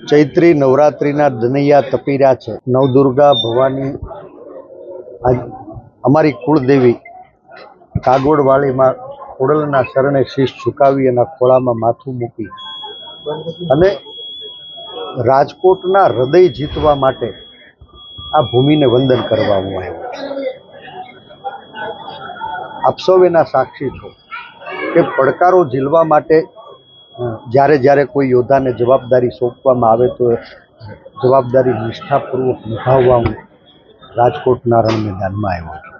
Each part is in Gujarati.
ચૈત્રી નવરાત્રિના દનૈયા તપી રહ્યા છે। નવદુર્ગા ભવાની અમારી કુળદેવી કાગોડવાળીમાં ખોડલના શરણે શીશ ઝુકાવી એના ખોળામાં માથું મૂકી અને રાજકોટના હૃદય જીતવા માટે આ ભૂમિને વંદન કરવા હું આવ્યો છું। આપ સૌ એના સાક્ષી છો કે પડકારો ઝીલવા માટે જ્યારે જ્યારે કોઈ યોદ્ધાને જવાબદારી સોંપવામાં આવે તો જવાબદારી નિષ્ઠાપૂર્વક નિભાવવા હું રાજકોટના રણ મેદાનમાં આવ્યો છું।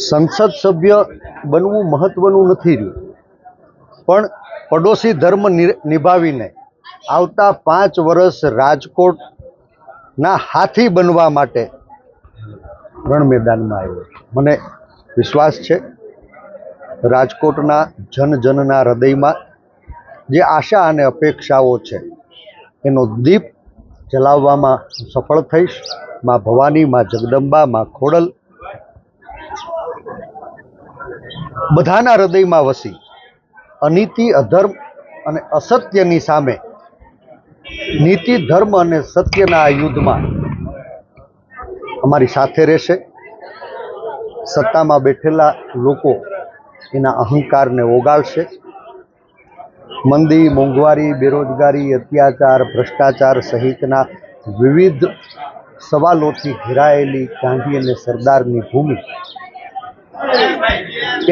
સંસદ સભ્ય બનવું મહત્વનું નથી રહ્યું, પણ પડોશી ધર્મ નિભાવીને આવતા 5 વર્ષ રાજકોટના હાથી બનવા માટે રણ મેદાનમાં આવ્યો છું। મને વિશ્વાસ છે રાજકોટના જનજનના હૃદયમાં જે આશા અને અપેક્ષાઓ છે એનો દીપ જલાવવામાં સફળ થઈશ। માં ભવાની, માં જગદંબા, માં ખોડલ બધાના હૃદયમાં વસી અનીતિ, અધર્મ અને અસત્યની સામે નીતિ, ધર્મ અને સત્યના આ યુદ્ધમાં અમારી સાથે રહેશે। સત્તામાં બેઠેલા લોકો એના અહંકારને ઓગાળશે। મંદી, મોંઘવારી, બેરોજગારી, અત્યાચાર, ભ્રષ્ટાચાર સહિતના વિવિધ સવાલોથી ઘેરાયેલી ગાંધી અને સરદારની ભૂમિ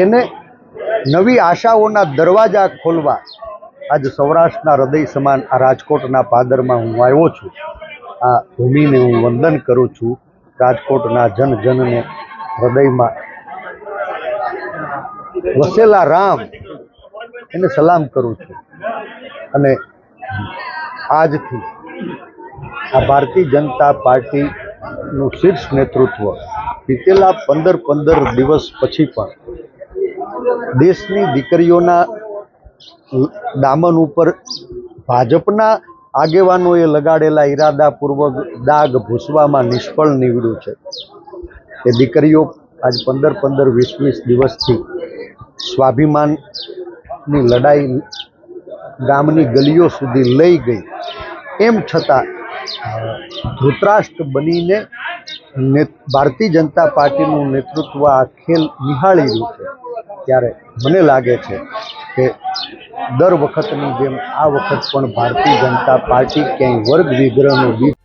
એને નવી આશાઓના દરવાજા ખોલવા આજ સૌરાષ્ટ્રના હૃદય સમાન આ રાજકોટના પાદરમાં હું આવ્યો છું। આ ભૂમિને હું વંદન કરું છું। રાજકોટના જનજનને હૃદયમાં વસેલા રામ એને સલામ કરું છું અને આજથી આ ભારતીય જનતા પાર્ટીનું શીર્ષ નેતૃત્વ બીતેલા 15 દિવસ પછી પણ દેશની દીકરીઓના દામન ઉપર ભાજપના આગેવાનોએ લગાડેલા ઈરાદાપૂર્વક દાગ ભૂસવામાં નિષ્ફળ નીવડ્યું છે। એ દીકરીઓ આજ 15-20 દિવસથી સ્વાભિમાનની લડાઈ ગામની ગલીઓ સુધી લઈ ગઈ, એમ છતાં ધૃતરાષ્ટ્ર બનીને ભારતીય જનતા પાર્ટીનું નેતૃત્વ આ ખેલ નિહાળી રહ્યું છે। ત્યારે મને લાગે છે કે દર વખતની જેમ આ વખત પણ ભારતીય જનતા પાર્ટી ક્યાંય વર્ગ વિગ્રહનો બીજ